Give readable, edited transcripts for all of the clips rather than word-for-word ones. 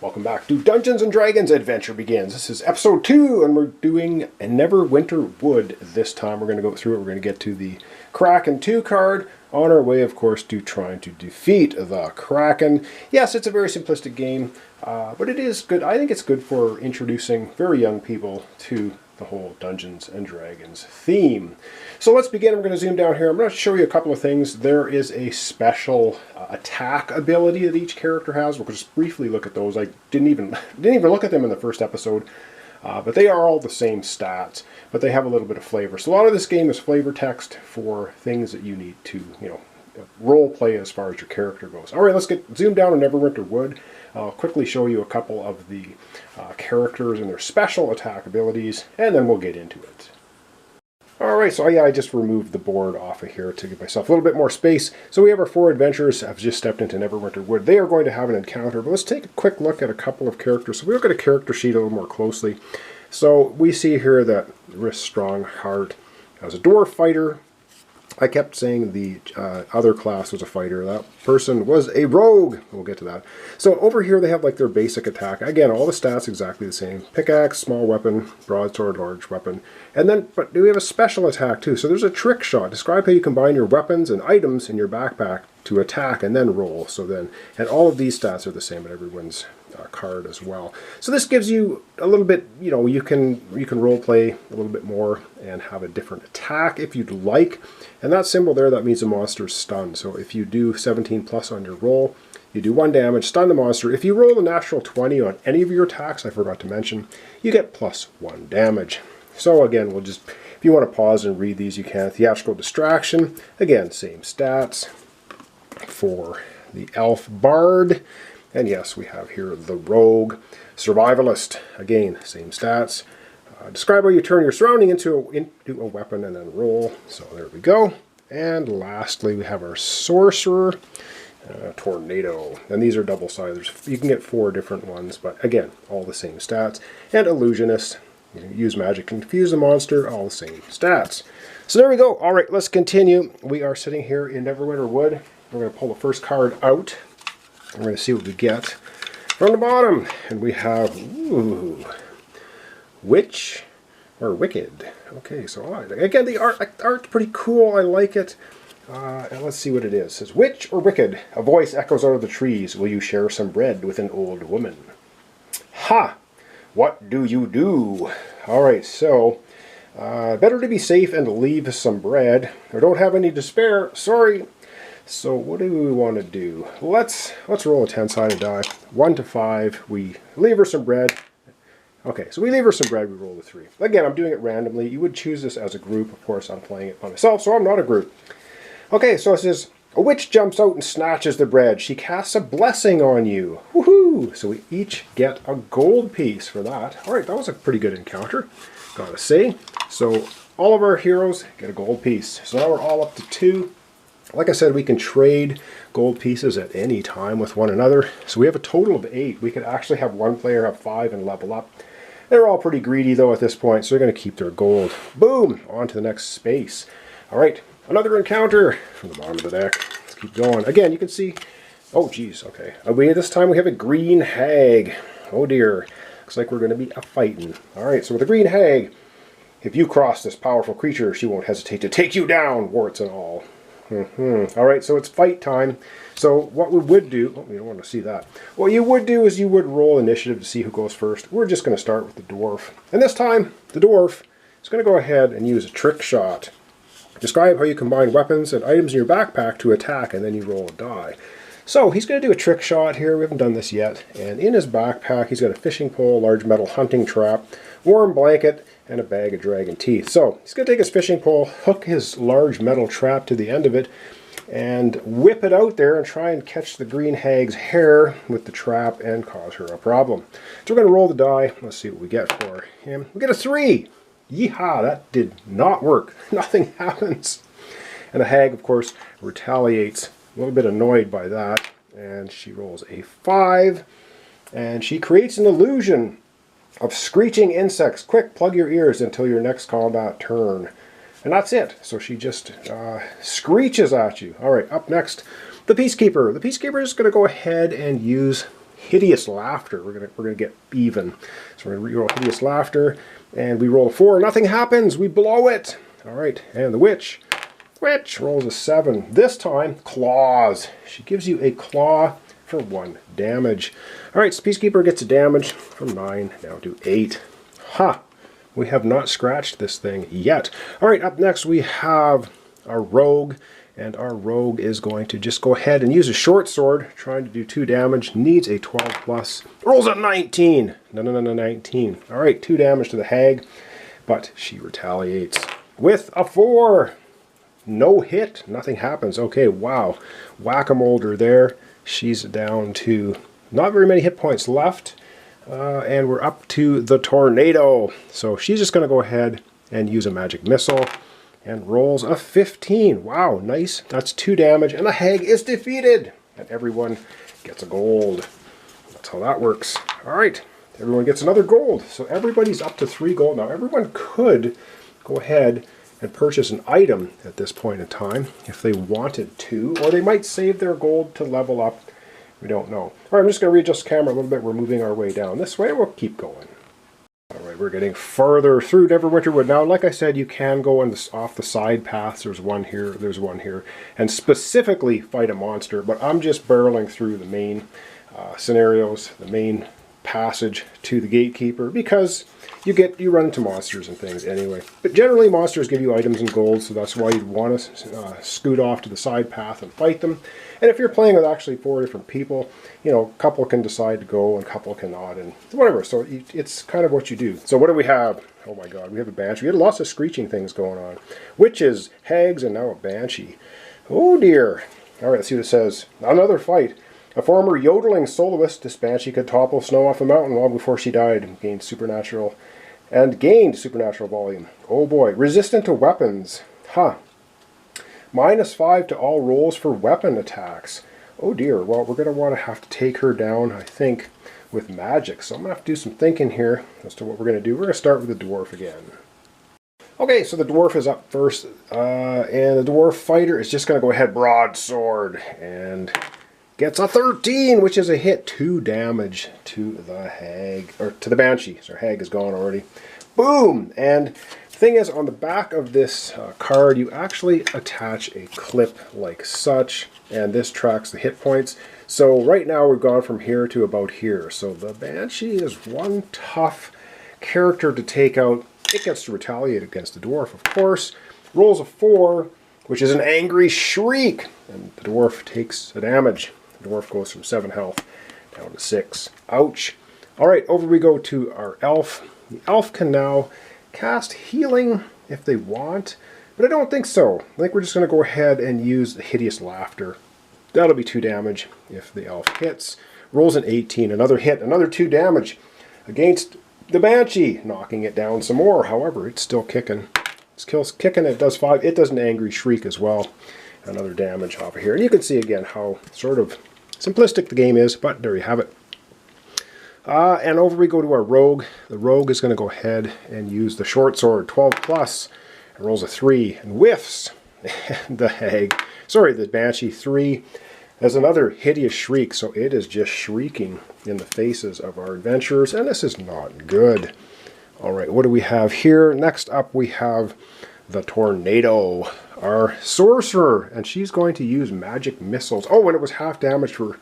Welcome back to Dungeons & Dragons Adventure Begins. This is episode 2, and we're doing a Neverwinter Wood this time. We're going to go through it. We're going to get to the Kraken 2 card on our way, of course, to trying to defeat the Kraken. Yes, it's a very simplistic game, but it is good. I think it's good for introducing very young people to the whole Dungeons & Dragons theme. So let's begin. I'm going to zoom down here. I'm going to show you a couple of things. There is a special attack ability that each character has. We'll just briefly look at those. I didn't even look at them in the first episode, but they are all the same stats, but they have a little bit of flavor. So a lot of this game is flavor text for things that you need to, role play as far as your character goes. All right, let's get zoomed down on Neverwinter Wood. I'll quickly show you a couple of the characters and their special attack abilities, and then we'll get into it. Alright, so I just removed the board off of here to give myself a little bit more space. So we have our 4 adventurers. I've just stepped into Neverwinter Wood. They are going to have an encounter, but let's take a quick look at a couple of characters. So we look at a character sheet a little more closely. So we see here that Wrist Strongheart as a dwarf fighter. I kept saying the other class was a fighter. That person was a rogue. We'll get to that. So over here they have like their basic attack. Again, all the stats exactly the same. Pickaxe, small weapon, broadsword, large weapon. And then, but we have a special attack too. So there's a trick shot. Describe how you combine your weapons and items in your backpack to attack and then roll. So then, and all of these stats are the same at everyone's card as well. So this gives you a little bit, you can role play a little bit more and have a different attack if you'd like. And that symbol there, that means the monster's stunned. So if you do 17 plus on your roll, you do 1 damage, stun the monster. If you roll a natural 20 on any of your attacks, I forgot to mention, you get plus 1 damage. So again, we'll just, if you want to pause and read these, you can. Theatrical Distraction, again, same stats for the Elf Bard. And yes, we have here the Rogue. Survivalist, again, same stats. Describe how you turn your surrounding into a weapon and then roll. So there we go. And lastly, we have our Sorcerer, Tornado. And these are double-sided. You can get 4 different ones, but again, all the same stats. And Illusionist, you can use magic to confuse the monster, all the same stats. So there we go. All right, let's continue. We are sitting here in Neverwinter Wood. We're going to pull the first card out. We're going to see what we get from the bottom. And we have, Witch or Wicked. Okay, so again, the art's pretty cool. I like it. And let's see what it is. It says, Witch or Wicked? A voice echoes out of the trees. Will you share some bread with an old woman? Ha! What do you do? Alright, so better to be safe and leave some bread. Or don't have any to spare. Sorry. So what do we want to do? Let's roll a 10-sided die. 1 to 5. We leave her some bread. Okay, so we leave her some bread. We roll the 3. Again, I'm doing it randomly. You would choose this as a group. Of course, I'm playing it by myself, so I'm not a group. Okay, so it says, a witch jumps out and snatches the bread. She casts a blessing on you. Woohoo! So we each get a gold piece for that. All right, that was a pretty good encounter, gotta say. So all of our heroes get a gold piece. So now we're all up to 2. Like I said, we can trade gold pieces at any time with one another. So we have a total of 8. We could actually have one player have 5 and level up. They're all pretty greedy though at this point, so they're going to keep their gold. Boom! On to the next space. All right, another encounter from the bottom of the deck. Let's keep going. Again, you can see, oh geez, okay. This time we have a green hag. Oh dear, looks like we're going to be a-fighting. All right, so with the green hag, if you cross this powerful creature, she won't hesitate to take you down, warts and all. Alright, so it's fight time. So what we would do, oh, you don't want to see that. What you would do is you would roll initiative to see who goes first. We're just going to start with the dwarf. And this time, the dwarf is going to go ahead and use a trick shot. Describe how you combine weapons and items in your backpack to attack, and then you roll a die. So he's going to do a trick shot here. We haven't done this yet. And in his backpack, he's got a fishing pole, large metal hunting trap, warm blanket, and a bag of dragon teeth. So he's going to take his fishing pole, hook his large metal trap to the end of it, and whip it out there and try and catch the green hag's hair with the trap and cause her a problem. So we're going to roll the die. Let's see what we get for him. We get a 3. Yeehaw, that did not work. Nothing happens. And the hag, of course, retaliates. A little bit annoyed by that. And she rolls a 5. And she creates an illusion of screeching insects. Quick, plug your ears until your next combat turn. And that's it. So she just screeches at you. All right, up next, the Peacekeeper. The Peacekeeper is going to go ahead and use Hideous Laughter. We're gonna get even. So we're gonna reroll Hideous Laughter, and we roll a 4. Nothing happens. We blow it. All right, and the Witch rolls a 7. This time, claws. She gives you a claw for 1 damage. All right, so Peacekeeper gets a damage from 9 now to 8. Ha! We have not scratched this thing yet. All right, up next we have our Rogue, and our Rogue is going to just go ahead and use a short sword, trying to do 2 damage. Needs a 12 plus. Rolls a 19. No, 19. All right, 2 damage to the Hag, but she retaliates with a 4. No hit. Nothing happens. Okay, wow. Whack-a-molder there. She's down to not very many hit points left. And we're up to the Tornado. So she's just going to go ahead and use a magic missile and rolls a 15. Wow, nice. That's 2 damage, and the Hag is defeated. And everyone gets a gold. That's how that works. All right, everyone gets another gold. So everybody's up to 3 gold. Now, everyone could go ahead and purchase an item at this point in time if they wanted to, or they might save their gold to level up. We don't know. All right, I'm just going to readjust the camera a little bit. We're moving our way down this way. We'll keep going. All right, we're getting further through Neverwinter Wood. Now, like I said, you can go off the side paths. There's one here, there's one here, and specifically fight a monster, but I'm just barreling through the main scenarios, the main passage to the Gatekeeper, because you run into monsters and things anyway. But generally, monsters give you items and gold, so that's why you'd want to scoot off to the side path and fight them. And if you're playing with actually 4 different people, you know, a couple can decide to go and a couple cannot, and whatever. So it's kind of what you do. So what do we have? Oh my god, we have a Banshee. We had lots of screeching things going on. Witches, Hags, and now a Banshee. Oh dear. All right, let's see what it says. Another fight. A former yodeling soloist, this Banshee could topple snow off a mountain long before she died and gained supernatural volume. Oh boy. Resistant to weapons. Huh. -5 to all rolls for weapon attacks. Oh dear. Well, we're going to have to take her down, I think, with magic. So I'm going to have to do some thinking here as to what we're going to do. We're going to start with the Dwarf again. Okay, so the Dwarf is up first. And the Dwarf fighter is just going to go ahead broadsword and gets a 13, which is a hit. 2 damage to the Hag, or to the Banshee. So Hag is gone already. Boom! And the thing is, on the back of this card, you actually attach a clip like such, and this tracks the hit points. So right now we've gone from here to about here. So the Banshee is one tough character to take out. It gets to retaliate against the Dwarf, of course. Rolls a 4, which is an angry shriek, and the Dwarf takes a damage. The Dwarf goes from 7 health down to 6. Ouch. Alright, over we go to our Elf. The Elf can now cast healing if they want, but I don't think so. I think we're just going to go ahead and use the Hideous Laughter. That'll be 2 damage if the Elf hits. Rolls an 18, another hit, another 2 damage against the Banshee, knocking it down some more. However, it's still kicking. It's kicking, it does 5. It does an angry shriek as well. Another damage off of here. And you can see again how sort of simplistic the game is, but there you have it. And over we go to our Rogue. The Rogue is going to go ahead and use the short sword, 12 plus. It rolls a 3 and whiffs. And the Banshee 3. There's another hideous shriek, so it is just shrieking in the faces of our adventurers, and this is not good. Alright, what do we have here? Next up we have the Tornado, our sorcerer, and she's going to use magic missiles. Oh, and it was half damage for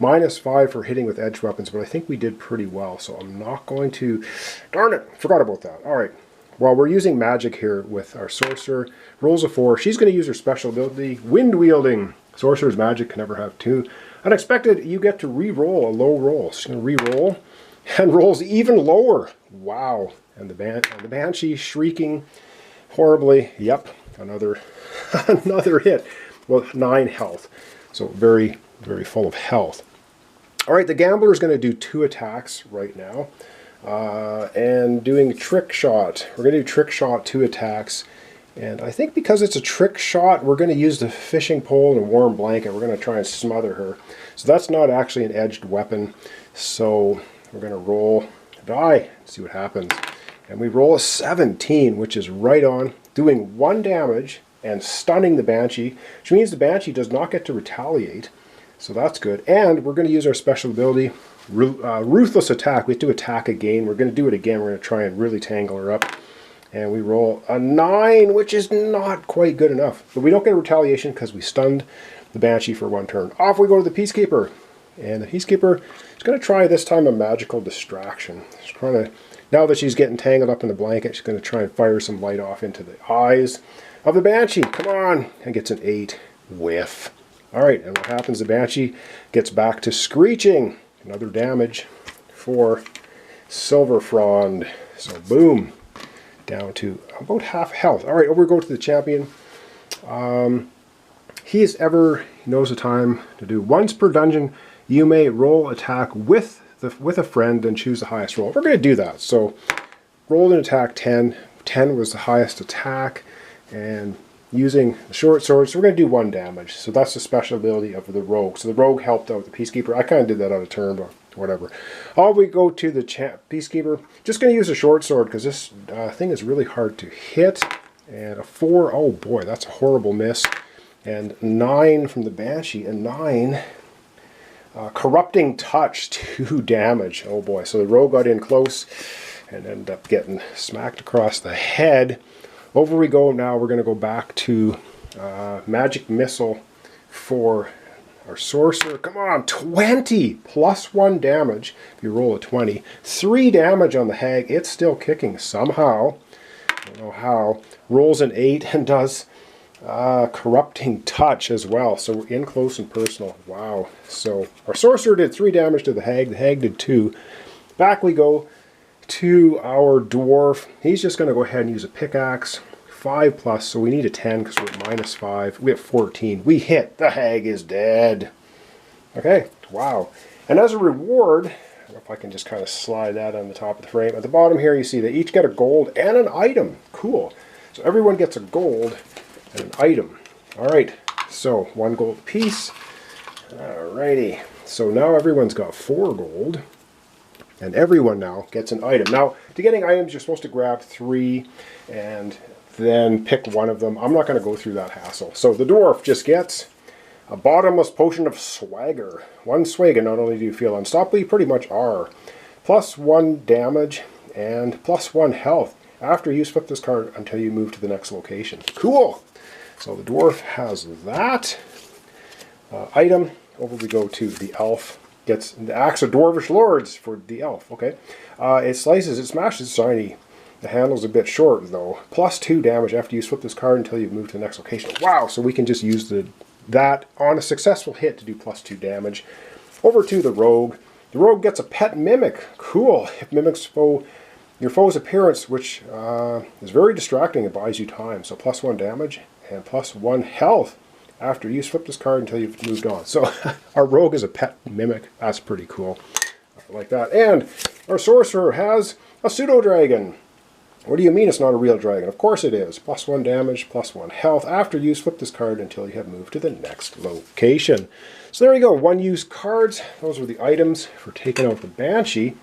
-5 for hitting with edged weapons, but I think we did pretty well, so I'm not going to... Darn it, forgot about that. Alright, well, we're using magic here with our sorcerer. Rolls a 4. She's going to use her special ability, Wind Wielding. Sorcerer's magic can never have 2. Unexpected, you get to re-roll a low roll. She's going to re-roll and rolls even lower. Wow. And the Banshee shrieking horribly. Yep, another hit. Well, 9 health. So very, very full of health. All right, the Gambler is going to do 2 attacks right now. And doing Trick Shot. We're going to do Trick Shot 2 attacks. And I think because it's a trick shot, we're going to use the fishing pole and a warm blanket. We're going to try and smother her. So that's not actually an edged weapon. So we're going to roll a die, see what happens. And we roll a 17, which is right on, doing 1 damage and stunning the Banshee, which means the Banshee does not get to retaliate. So that's good. And we're going to use our special ability, Ruthless Attack. We have to attack again. We're going to do it again. We're going to try and really tangle her up. And we roll a 9, which is not quite good enough. But we don't get a retaliation because we stunned the Banshee for 1 turn. Off we go to the Peacekeeper. And the Peacekeeper is going to try this time a magical distraction. She's trying to, now that she's getting tangled up in the blanket, she's going to try and fire some light off into the eyes of the Banshee. Come on. And gets an 8. Whiff. Alright, and what happens? The Banshee gets back to screeching. Another damage for Silver Frond. So boom. Down to about half health. Alright, over we go to the champion. He knows the time to do. Once per dungeon, you may roll attack with a friend and choose the highest roll. We're going to do that. So rolled an attack 10. 10 was the highest attack. And using the short sword, so we're going to do 1 damage. So that's the special ability of the rogue. So the rogue helped out the Peacekeeper. I kind of did that out of turn, but whatever. We go to the Peacekeeper. Just going to use a short sword because this thing is really hard to hit. And a 4, oh boy, that's a horrible miss. And 9 from the Banshee, and 9 Corrupting Touch, 2 damage. Oh boy, so the rogue got in close and ended up getting smacked across the head. Over we go now. We're going to go back to Magic Missile for our Sorcerer. Come on, 20 plus 1 damage. If you roll a 20. 3 damage on the Hag. It's still kicking somehow. I don't know how. Rolls an 8 and does Corrupting Touch as well. So we're in close and personal. Wow. So our Sorcerer did 3 damage to the Hag. The Hag did 2. Back we go to our Dwarf. He's just going to go ahead and use a pickaxe. 5 plus, so we need a 10 because we're at -5. We have 14. We hit. The Hag is dead. Okay, wow. And as a reward, I don't know if I can just kind of slide that on the top of the frame. At the bottom here, you see they each get a gold and an item. Cool. So everyone gets a gold and an item. All right, so 1 gold apiece. Alrighty. So now everyone's got 4 gold. And everyone now gets an item. Now, to getting items, you're supposed to grab 3 and then pick one of them. I'm not going to go through that hassle. So the Dwarf just gets a bottomless potion of swagger. 1 swig, and not only do you feel unstoppable, you pretty much are. Plus 1 damage and plus 1 health. After you flip this card until you move to the next location. Cool! So the Dwarf has that item. Over we go to the Elf. Gets the Axe of Dwarvish Lords for the Elf. Okay. It slices, it smashes shiny. The handle's a bit short though. Plus 2 damage after you flip this card until you've moved to the next location. Wow, so we can just use that on a successful hit to do plus 2 damage. Over to the Rogue. The Rogue gets a pet mimic. Cool. It mimics your foe's appearance, which is very distracting and buys you time. So plus 1 damage and plus 1 health after you flip this card until you've moved on. So our Rogue is a pet mimic. That's pretty cool. I like that. And our Sorcerer has a pseudo-dragon. What do you mean it's not a real dragon? Of course it is. Plus 1 damage, plus 1 health after you flip this card until you have moved to the next location. So there you go. 1-use cards. Those were the items for taking out the Banshee.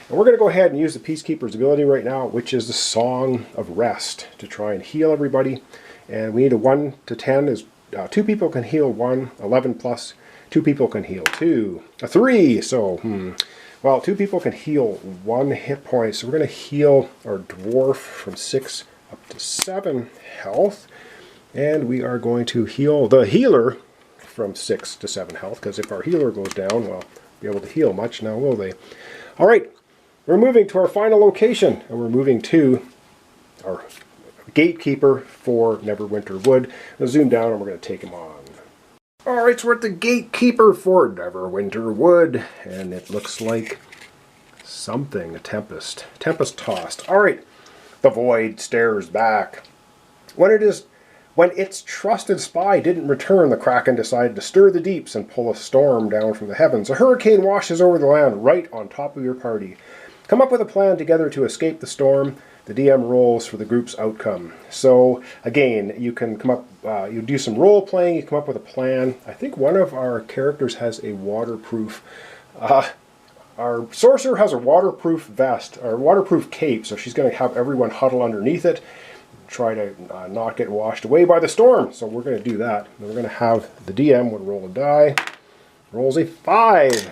And we're going to go ahead and use the Peacekeeper's ability right now, which is the Song of Rest, to try and heal everybody. And we need a 1 to 10 is 2 people can heal 1, 11 plus, 2 people can heal 2, a 3, so, well, 2 people can heal 1 hit point, so we're going to heal our Dwarf from 6 up to 7 health, and we are going to heal the healer from 6 to 7 health, because if our healer goes down, well, be able to heal much now, will they? Alright, we're moving to our final location, and we're moving to our Gatekeeper for Neverwinter Wood. We'll zoom down and we're going to take him on. Alright, so we're at the Gatekeeper for Neverwinter Wood, and it looks like something, a Tempest. Tempest tossed. Alright, the Void stares back. When its trusted spy didn't return, the Kraken decided to stir the deeps and pull a storm down from the heavens. A hurricane washes over the land right on top of your party. Come up with a plan together to escape the storm. The DM rolls for the group's outcome. So again, you can come up, you do some role playing, you come up with a plan. I think one of our characters has a waterproof, our Sorcerer has a waterproof vest, or waterproof cape, so she's going to have everyone huddle underneath it, try to not get washed away by the storm. So we're going to do that. And we're going to have the DM would roll a die, Rolls a 5.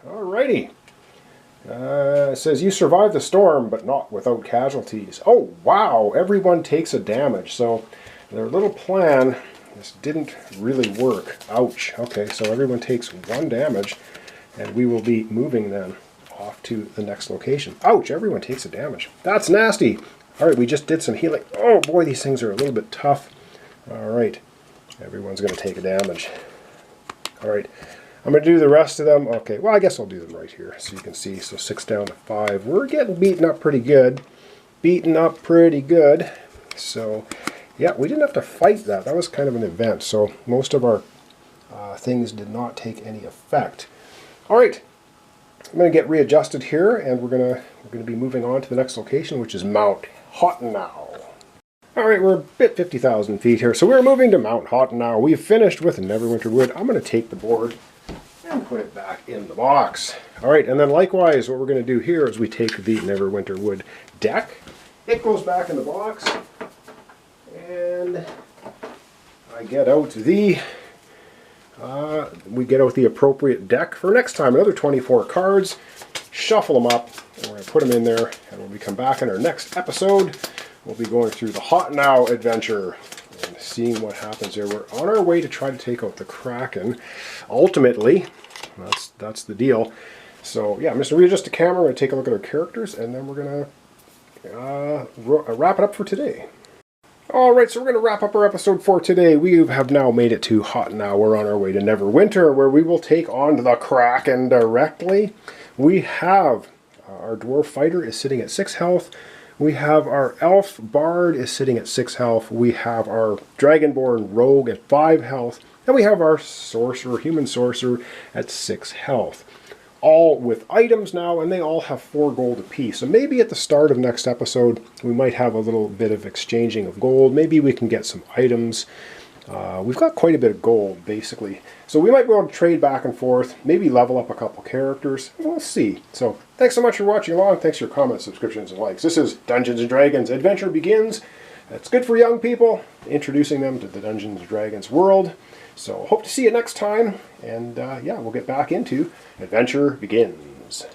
Alrighty. It says you survived the storm, but not without casualties. Oh, wow. Everyone takes a damage. So their little plan, this didn't really work. Ouch. Okay, so everyone takes 1 damage, and we will be moving then off to the next location. Ouch, everyone takes a damage. That's nasty. All right, we just did some healing. Oh boy, these things are a little bit tough. All right, everyone's going to take a damage. All right, I'm going to do the rest of them. Okay, well, I guess I'll do them right here so you can see. So 6 down to 5. We're getting beaten up pretty good. So, yeah, we didn't have to fight that. That was kind of an event. So most of our things did not take any effect. All right, I'm going to get readjusted here, and we're going to be moving on to the next location, which is Mount Hottenau. All right, we're a bit 50,000 feet here, so we're moving to Mount Hottenau. We've finished with Neverwinter Wood. I'm going to take the board and put it back in the box. All right, and then likewise, what we're going to do here is we take the Neverwinter Wood deck. It goes back in the box, and I get out the we get out the appropriate deck for next time. Another 24 cards. Shuffle them up, and we're going to put them in there. And when we come back in our next episode, we'll be going through the Hottenau adventure and seeing what happens there. We're on our way to try to take out the Kraken. Ultimately, that's the deal. So yeah, I'm just going to readjust the camera. We're going to take a look at our characters, and then we're going to wrap it up for today. Alright, so we're going to wrap up our episode for today. We have now made it to Hottenau. We're on our way to Neverwinter, where we will take on the Kraken directly. We have our Dwarf Fighter is sitting at 6 health. We have our Elf Bard is sitting at 6 health. We have our Dragonborn Rogue at 5 health. And we have our Sorcerer, Human Sorcerer at 6 health. All with items now, and they all have 4 gold apiece. So maybe at the start of next episode, we might have a little bit of exchanging of gold. Maybe we can get some items. We've got quite a bit of gold, basically. So we might be able to trade back and forth, maybe level up a couple characters. We'll see. So thanks so much for watching along. Thanks for your comments, subscriptions, and likes. This is Dungeons & Dragons Adventure Begins. It's good for young people, introducing them to the Dungeons & Dragons world. So hope to see you next time, and yeah, we'll get back into Adventure Begins.